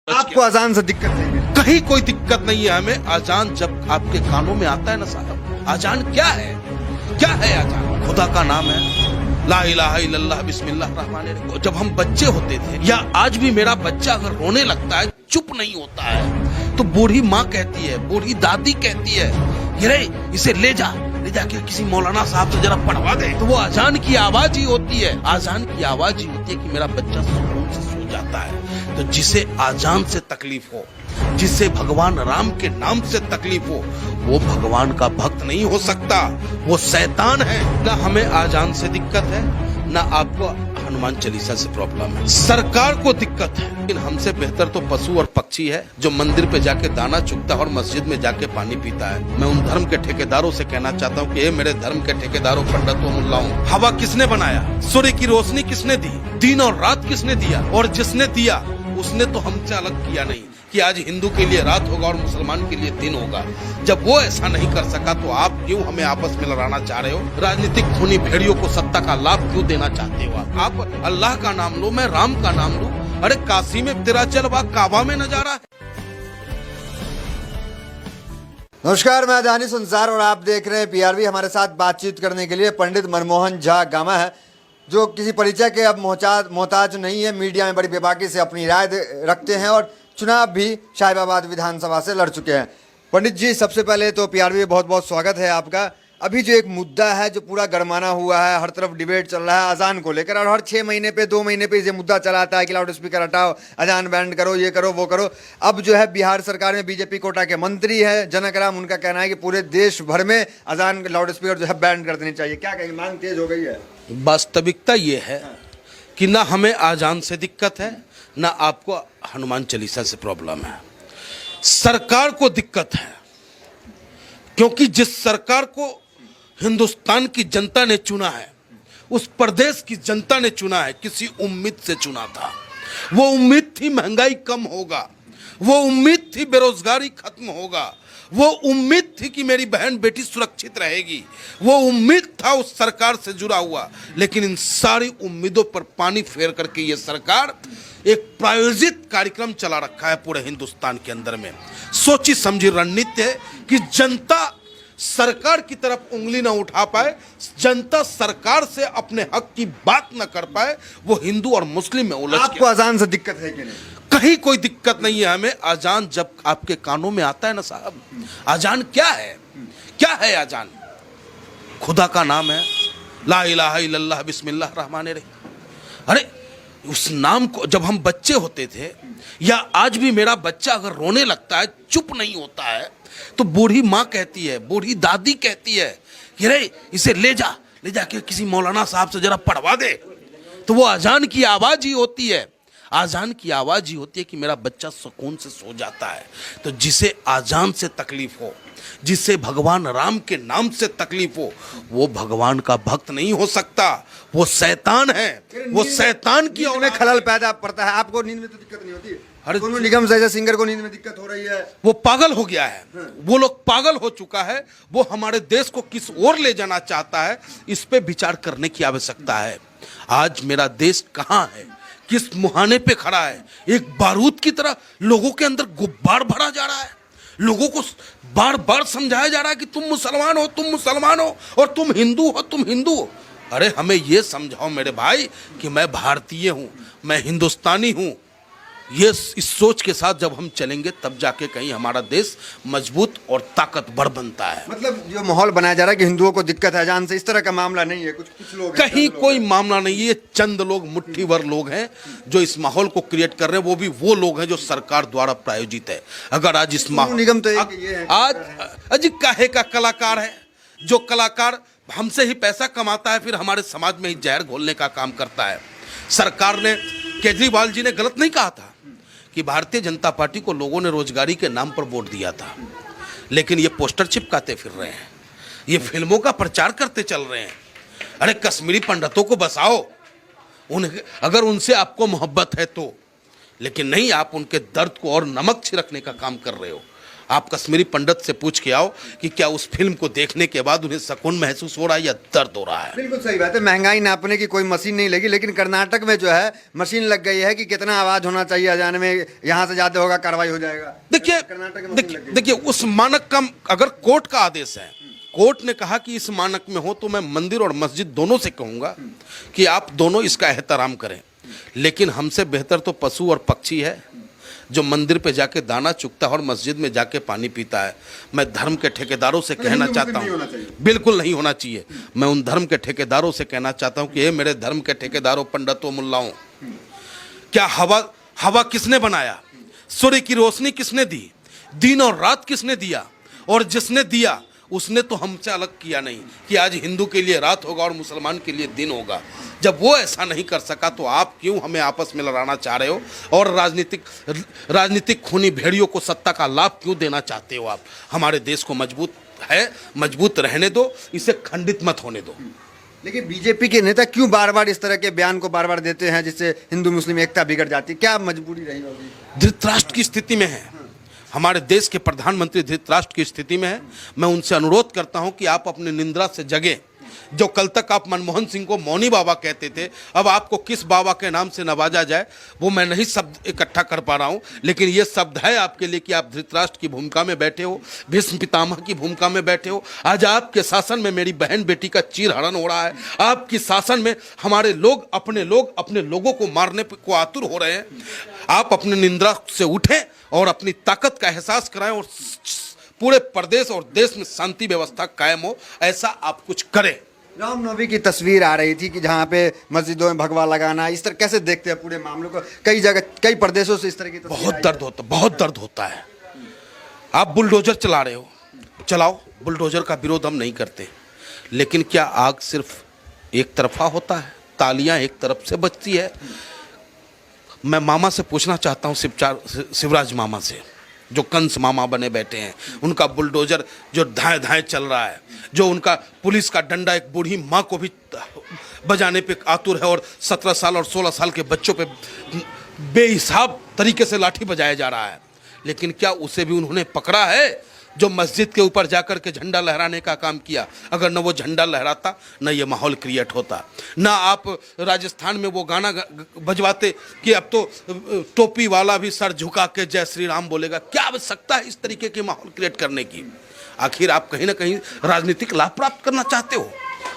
आपको अजान से दिक्कत नहीं है? कहीं कोई दिक्कत नहीं है हमें। अजान जब आपके कानों में आता है ना साहब, अजान क्या है? क्या है अजान? खुदा का नाम है, ला इलाहा इल्लल्लाह बिस्मिल्लाह रहमान रहीम। जब हम बच्चे होते थे या आज भी मेरा बच्चा अगर रोने लगता है, चुप नहीं होता है, तो बूढ़ी माँ कहती है, बूढ़ी दादी कहती है, रे इसे ले जाके किसी मौलाना साहब से जरा पढ़वा दे। तो वो अजान की आवाज ही होती है, अजान की आवाज ही होती है कि मेरा बच्चा सुकून से सो जाता है। तो जिसे अजान से तकलीफ हो, जिसे भगवान राम के नाम से तकलीफ हो, वो भगवान का भक्त नहीं हो सकता, वो शैतान है। ना हमें अजान से दिक्कत है, ना आपको हनुमान चालीसा से प्रॉब्लम है। सरकार को दिक्कत है, लेकिन हमसे बेहतर तो पशु और पक्षी है जो मंदिर पे जाके दाना चुगता है और मस्जिद में जाके पानी पीता है। मैं उन धर्म के ठेकेदारों से कहना चाहता हूँ कि ये मेरे धर्म के ठेकेदारों, पंडितों, मुल्लाओं, हवा किसने बनाया? सूर्य की रोशनी किसने दी? दिन और रात किसने दिया? और जिसने दिया उसने तो हमसे अलग किया नहीं कि आज हिंदू के लिए रात होगा और मुसलमान के लिए दिन होगा। जब वो ऐसा नहीं कर सका तो आप क्यों हमें आपस में लड़ाना चाह रहे हो? राजनीतिक खूनी भेड़ियों को सत्ता का लाभ क्यों देना चाहते हो? आप अल्लाह का नाम लो, मैं राम का नाम लूं। अरे काशी में तेरा जलवा काबा में नजारा है। नमस्कार, मैं दानिश अंसार और आप देख रहे हैं पीआरबी। हमारे साथ बातचीत करने के लिए पंडित मनमोहन झा गामा है, जो किसी परिचय के अब मोहताज नहीं है। मीडिया में बड़ी बेबाकी से अपनी राय रखते हैं और चुनाव भी शाहिबाबाद विधानसभा से लड़ चुके हैं। पंडित जी, सबसे पहले तो पीआरबी में बहुत बहुत स्वागत है आपका। अभी जो एक मुद्दा है जो पूरा गरमाना हुआ है, हर तरफ डिबेट चल रहा है अजान को लेकर, और हर 6 महीने पे 2 महीने पे ये मुद्दा चलाता है कि लाउड स्पीकर हटाओ, अजान बैंड करो, ये करो, वो करो। अब जो है बिहार सरकार में बीजेपी कोटा के मंत्री है जनक राम, उनका कहना है कि पूरे देश भर में अजान लाउड स्पीकर जो है बैंड कर देनी चाहिए। क्या कहेंगे, मांग तेज हो गई है? वास्तविकता ये है कि ना हमें अजान से दिक्कत है, ना आपको हनुमान चालीसा से प्रॉब्लम है। सरकार को दिक्कत है, क्योंकि जिस सरकार को हिंदुस्तान की जनता ने चुना है, उस प्रदेश की जनता ने चुना है, किसी उम्मीद से चुना था। वो उम्मीद थी महंगाई कम होगा, वो उम्मीद थी बेरोजगारी खत्म होगा, वो उम्मीद थी कि मेरी बहन बेटी सुरक्षित रहेगी, वो उम्मीद था उस सरकार से जुड़ा हुआ। लेकिन इन सारी उम्मीदों पर पानी फेर करके ये सरकार एक प्रायोजित कार्यक्रम चला रखा है पूरे हिंदुस्तान के अंदर में। सोची समझी रणनीति है कि जनता सरकार की तरफ उंगली ना उठा पाए, जनता सरकार से अपने हक की बात ना कर पाए, वो हिंदू और मुस्लिम में उलझ। आपको अजान से दिक्कत है कि नहीं? कहीं कोई दिक्कत नहीं है हमें। अजान जब आपके कानों में आता है ना साहब, अजान क्या है? क्या है अजान? खुदा का नाम है, ला इलाहा इल्लल्लाह बिस्मिल्लाह रहमान रहीम। अरे उस नाम को जब हम बच्चे होते थे या आज भी मेरा बच्चा अगर रोने लगता है, चुप नहीं होता है, तो बूढ़ी माँ कहती है, बूढ़ी दादी कहती है कि रे इसे ले जाके किसी मौलाना साहब से जरा पढ़वा दे। तो वो अजान की आवाज ही होती है, आजान की आवाज ही होती है कि मेरा बच्चा सुकून से सो जाता है। तो जिसे आजान से तकलीफ हो, जिसे भगवान राम के नाम से तकलीफ हो, वो भगवान का भक्त नहीं हो सकता, वो शैतान है। वो शैतान की उन्हें खलल पैदा पड़ता है। आपको नींद में तो दिक्कत नहीं होती? हर सोनू निगम जैसे सिंगर को नींद में दिक्कत हो रही है। वो पागल हो गया है, वो लोग पागल हो चुका है। वो हमारे देश को किस ओर ले जाना चाहता है, इस पे विचार करने की आवश्यकता है। आज मेरा देश कहाँ है, किस मुहाने पे खड़ा है? एक बारूद की तरह लोगों के अंदर गुब्बार भरा जा रहा है, लोगों को बार बार समझाया जा रहा है कि तुम मुसलमान हो, तुम मुसलमान हो, और तुम हिंदू हो, तुम हिंदू हो। अरे हमें ये समझाओ मेरे भाई कि मैं भारतीय हूं, मैं हिंदुस्तानी हूं। ये इस सोच के साथ जब हम चलेंगे तब जाके कहीं हमारा देश मजबूत और ताकतवर बनता है। मतलब जो माहौल बनाया जा रहा है कि हिंदुओं को दिक्कत है अजान से, इस तरह का मामला नहीं है। कुछ लोग कहीं कोई मामला नहीं है, ये चंद लोग, मुट्ठी भर लोग हैं जो इस माहौल को क्रिएट कर रहे हैं। वो भी वो लोग हैं जो सरकार द्वारा प्रायोजित है। अगर आज इस माहौल निगम तो ये है, आज अजी काहे का कलाकार है, जो कलाकार हमसे ही पैसा कमाता है, फिर हमारे समाज में ही जहर घोलने का काम करता है। सरकार ने, केजरीवाल जी ने गलत नहीं कहा था कि भारतीय जनता पार्टी को लोगों ने रोजगारी के नाम पर वोट दिया था, लेकिन ये पोस्टर चिपकाते फिर रहे हैं, ये फिल्मों का प्रचार करते चल रहे हैं। अरे कश्मीरी पंडितों को बसाओ, उन्हें अगर उनसे आपको मोहब्बत है तो, लेकिन नहीं, आप उनके दर्द को और नमक छिड़कने का काम कर रहे हो। आप कश्मीरी पंडित से पूछ के आओ कि क्या उस फिल्म को देखने के बाद उन्हें सुकून महसूस हो रहा है या दर्द हो रहा है। बिल्कुल सही बात है, महंगाई नापने की कोई मशीन नहीं लगी, लेकिन कर्नाटक में जो है मशीन लग गई है कि कितना आवाज होना चाहिए अजान में, यहाँ से ज्यादा होगा कार्रवाई हो जाएगा। देखिए उस मानक का अगर कोर्ट का आदेश है, कोर्ट ने कहा कि इस मानक में हो, तो मैं मंदिर और मस्जिद दोनों से कहूंगा कि आप दोनों इसका एहतराम करें। लेकिन हमसे बेहतर तो पशु और पक्षी है जो मंदिर पे जाके दाना चुगता है और मस्जिद में जाके पानी पीता है। मैं धर्म के ठेकेदारों से कहना चाहता हूँ, बिल्कुल नहीं होना चाहिए। मैं उन धर्म के ठेकेदारों से कहना चाहता हूँ कि ये मेरे धर्म के ठेकेदारों, पंडितों, मुल्लाओं, क्या हवा किसने बनाया? सूर्य की रोशनी किसने दी? दिन और रात किसने दिया? और जिसने दिया उसने तो हमसे अलग किया नहीं कि आज हिंदू के लिए रात होगा और मुसलमान के लिए दिन होगा। जब वो ऐसा नहीं कर सका तो आप क्यों हमें आपस में लड़ाना चाह रहे हो और राजनीतिक खूनी भेड़ियों को सत्ता का लाभ क्यों देना चाहते हो? आप हमारे देश को मजबूत रहने दो, इसे खंडित मत होने दो। लेकिन बीजेपी के नेता क्यों बार बार इस तरह के बयान को बार बार देते हैं जिससे हिंदू मुस्लिम एकता बिगड़ जाती है? क्या मजबूरी रही होगी? धृतराष्ट्र की स्थिति में है, हमारे देश के प्रधानमंत्री धृतराष्ट्र की स्थिति में है। मैं उनसे अनुरोध करता हूं कि आप अपनी निंद्रा से जगें। जो कल तक आप मनमोहन सिंह को मौनी बाबा कहते थे, अब आपको किस बाबा के नाम से नवाजा जाए वो मैं नहीं शब्द इकट्ठा कर पा रहा हूं, लेकिन ये शब्द है आपके लिए कि आप धृतराष्ट्र की भूमिका में बैठे हो, भीष्म पितामह की भूमिका में बैठे हो। आज आपके शासन में मेरी बहन बेटी का चीरहरण हो रहा है। आपकी शासन में हमारे लोग अपने लोगों को मारने को आतुर हो रहे हैं। आप अपने निंद्रा से उठें और अपनी ताकत का एहसास कराएं और पूरे प्रदेश और देश में शांति व्यवस्था कायम हो, ऐसा आप कुछ करें। रामनवमी की तस्वीर आ रही थी कि जहाँ पे मस्जिदों में भगवा लगाना, इस तरह कैसे देखते हैं पूरे मामलों को? कई जगह कई प्रदेशों से इस तरह की बहुत दर्द होता है। आप बुलडोजर चला रहे हो, चलाओ, बुलडोजर का विरोध हम नहीं करते, लेकिन क्या आग सिर्फ एक तरफा होता है? तालियां एक तरफ से बजती है? मैं मामा से पूछना चाहता हूँ, शिवराज मामा से, जो कंस मामा बने बैठे हैं, उनका बुलडोजर जो धाए धाए चल रहा है, जो उनका पुलिस का डंडा एक बूढ़ी माँ को भी बजाने पे आतुर है और 17 साल और 16 साल के बच्चों पे बेहिसाब तरीके से लाठी बजाया जा रहा है, लेकिन क्या उसे भी उन्होंने पकड़ा है जो मस्जिद के ऊपर जाकर के झंडा लहराने का काम किया? अगर न वो झंडा लहराता न ये माहौल क्रिएट होता, ना आप राजस्थान में वो गाना बजवाते कि अब तो टोपी वाला भी सर झुका के जय श्री राम बोलेगा। क्या आवश्यकता है इस तरीके के माहौल क्रिएट करने की? आखिर आप कहीं ना कहीं राजनीतिक लाभ प्राप्त करना चाहते हो,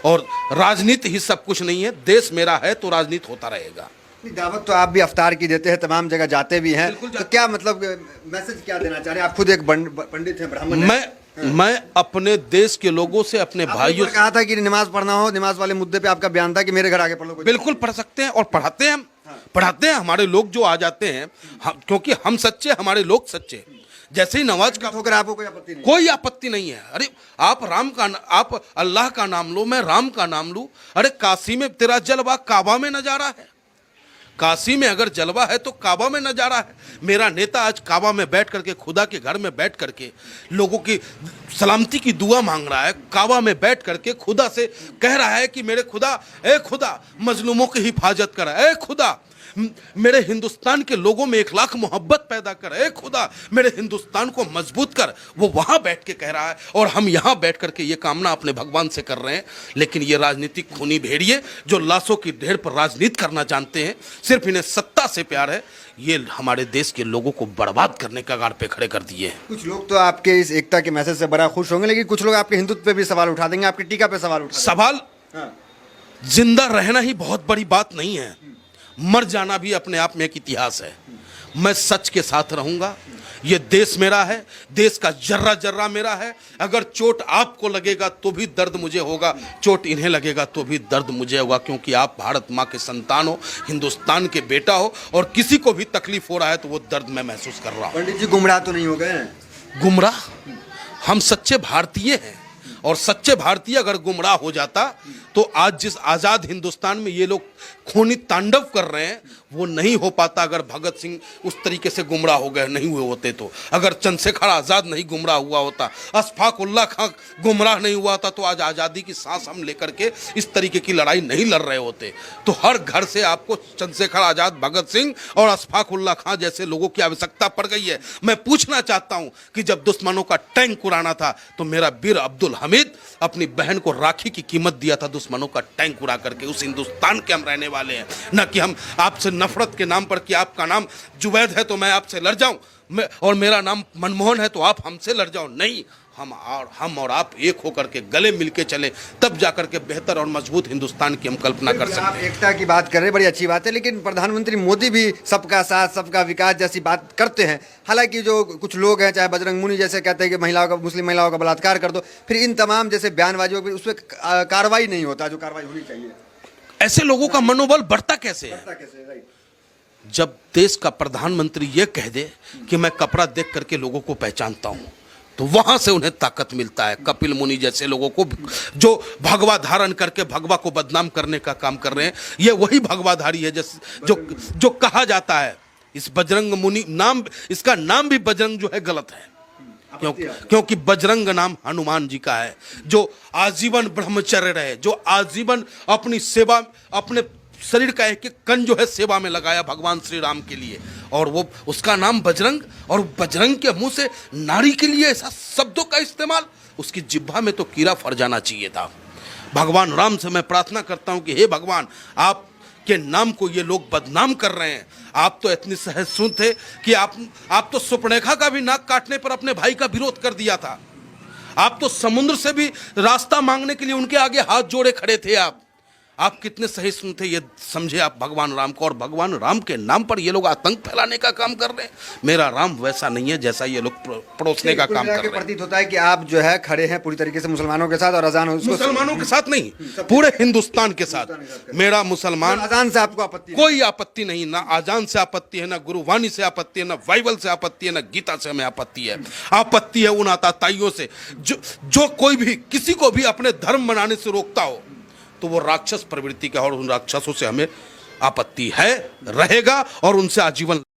और राजनीति ही सब कुछ नहीं है। देश मेरा है तो राजनीति होता रहेगा। दावत तो आप भी अफ्तार की देते हैं, तमाम जगह जाते भी हैं, तो क्या मतलब मैसेज क्या देना चाह रहे हैं? आप खुद एक पंडित हैं, ब्राह्मण हैं। मैं अपने देश के लोगों से, अपने भाइयों से कहा था कि नमाज पढ़ना हो, नमाज वाले मुद्दे पे आपका बयान था कि मेरे घर आगे पढ़ लो। बिल्कुल पढ़ सकते हैं और पढ़ाते हैं, पढ़ाते हैं। हमारे लोग जो आ जाते हैं, क्योंकि हम सच्चे, हमारे लोग सच्चे। जैसे ही नमाज का होकर आपको कोई आपत्ति नहीं है। अरे आप आप अल्लाह का नाम लो, मैं राम का नाम लूं। अरे काशी में तेरा जलवा काबा में नजारा है। काशी में अगर जलवा है तो काबा में नजारा है। मेरा नेता आज काबा में बैठ करके, खुदा के घर में बैठ करके लोगों की सलामती की दुआ मांग रहा है। काबा में बैठ करके खुदा से कह रहा है कि मेरे खुदा, ए खुदा, मजलूमों की हिफाजत कर, ए खुदा, मेरे हिंदुस्तान के लोगों में 1 लाख मोहब्बत पैदा कर, ए खुदा, मेरे हिंदुस्तान को मजबूत कर। वो वहां बैठ के कह रहा है और हम यहां बैठ करके ये कामना अपने भगवान से कर रहे हैं। लेकिन ये राजनीतिक खूनी भेड़िए जो लाशों की ढेर पर राजनीति करना जानते हैं, सिर्फ इन्हें सत्ता से प्यार है, ये हमारे देश के लोगों को बर्बाद करने का कगार पे खड़े कर दिए हैं। कुछ लोग तो आपके इस एकता के मैसेज से बड़ा खुश होंगे, लेकिन कुछ लोग आपके हिंदुत्व पे भी सवाल उठा देंगे, आपकी टीका पे सवाल उठा सवाल जिंदा रहना ही बहुत बड़ी बात नहीं है, मर जाना भी अपने आप में एक इतिहास है। मैं सच के साथ रहूंगा। ये देश मेरा है, देश का जर्रा जर्रा मेरा है। अगर चोट आपको लगेगा तो भी दर्द मुझे होगा, चोट इन्हें लगेगा तो भी दर्द मुझे होगा, क्योंकि आप भारत माँ के संतान हो, हिंदुस्तान के बेटा हो, और किसी को भी तकलीफ हो रहा है तो वो दर्द मैं महसूस कर रहा हूँ। पंडित जी गुमराह तो नहीं हो गए? गुमराह? हम सच्चे भारतीय हैं, और सच्चे भारतीय अगर गुमराह हो जाता तो आज जिस आजाद हिंदुस्तान में ये लोग खूनी तांडव कर रहे हैं वो नहीं हो पाता अगर भगत सिंह उस तरीके से गुमराह हो गए नहीं हुए होते तो, अगर चंद्रशेखर आजाद नहीं गुमराह हुआ होता, अशफाक उल्लाह खां गुमराह नहीं हुआ था, तो आज आज़ादी की सांस हम लेकर के इस तरीके की लड़ाई नहीं लड़ रहे होते। तो हर घर से आपको चंद्रशेखर आजाद, भगत सिंह और अशफाक उल्लाह खां जैसे लोगों की आवश्यकता पड़ गई है। मैं पूछना चाहता हूं कि जब दुश्मनों का टैंक उड़ाना था तो मेरा वीर अब्दुल हमीद अपनी बहन को राखी की कीमत दिया था दुश्मनों का टैंक उड़ा करके। उस हिंदुस्तान के हम रहने वाले हैं, न कि हम आपसे नफरत के नाम पर कि आपका नाम जुवैद है तो मैं आपसे लड़ जाऊं और मेरा नाम मनमोहन है तो आप हमसे लड़ जाओ। नहीं, हम और आप एक होकर के गले मिलके चले, तब जाकर के बेहतर और मजबूत हिंदुस्तान की हम कल्पना कर सकते हैं। आप एकता की बात कर रहे हैं, बड़ी अच्छी बात है, लेकिन प्रधानमंत्री मोदी भी सबका साथ सबका विकास जैसी बात करते हैं। हालांकि जो कुछ लोग हैं, चाहे बजरंग मुनि जैसे कहते हैं कि महिलाओं का, मुस्लिम महिलाओं का बलात्कार कर दो, फिर इन तमाम जैसे बयानबाजियों पर उस पर कार्रवाई नहीं होता जो कार्रवाई होनी चाहिए। ऐसे लोगों का मनोबल बढ़ता कैसे है? जब देश का प्रधानमंत्री ये कह दे कि मैं कपड़ा देख करके लोगों को पहचानता हूं, तो वहां से उन्हें ताकत मिलता है। कपिल मुनि जैसे लोगों को जो भगवा धारण करके भगवा को बदनाम करने का काम कर रहे हैं, ये वही भगवाधारी है जो कहा जाता है। इस बजरंग मुनि नाम, इसका नाम भी बजरंग जो है गलत है, क्योंकि बजरंग नाम हनुमान जी का है, जो आजीवन ब्रह्मचर्य रहे, जो आजीवन अपनी सेवा, अपने शरीर का एक एक कण जो है सेवा में लगाया भगवान श्री राम के लिए, और वो उसका नाम बजरंग, और बजरंग के मुंह से नारी के लिए ऐसा शब्दों का इस्तेमाल, उसकी जिह्वा में तो कीड़ा फर जाना चाहिए था। भगवान राम से मैं प्रार्थना करता हूं कि हे भगवान, आप के नाम को ये लोग बदनाम कर रहे हैं। आप तो इतने सहिष्णु थे कि आप तो सुपर्णरेखा का भी नाक काटने पर अपने भाई का विरोध कर दिया था। आप तो समुद्र से भी रास्ता मांगने के लिए उनके आगे हाथ जोड़े खड़े थे। आप कितने सहिष्णु थे ये समझे आप भगवान राम को, और भगवान राम के नाम पर ये लोग आतंक फैलाने का काम कर रहे हैं। मेरा राम वैसा नहीं है जैसा ये लोग परोसने का काम कर रहे हैं। प्रतीत होता है कि आप जो है खड़े हैं पूरी तरीके से मुसलमानों के साथ, और अजान मुसलमानों के साथ नहीं, पूरे हिंदुस्तान के साथ। मेरा मुसलमान, अजान से आपको आपत्ति? कोई आपत्ति नहीं, ना अजान से आपत्ति है, ना गुरुवाणी से आपत्ति है, ना बाइबल से आपत्ति है, ना गीता से हमें आपत्ति है। आपत्ति है उन आताताइयों से जो कोई भी किसी को भी अपने धर्म बनाने से रोकता हो, तो वो राक्षस प्रवृत्ति का, और उन राक्षसों से हमें आपत्ति है, रहेगा और उनसे आजीवन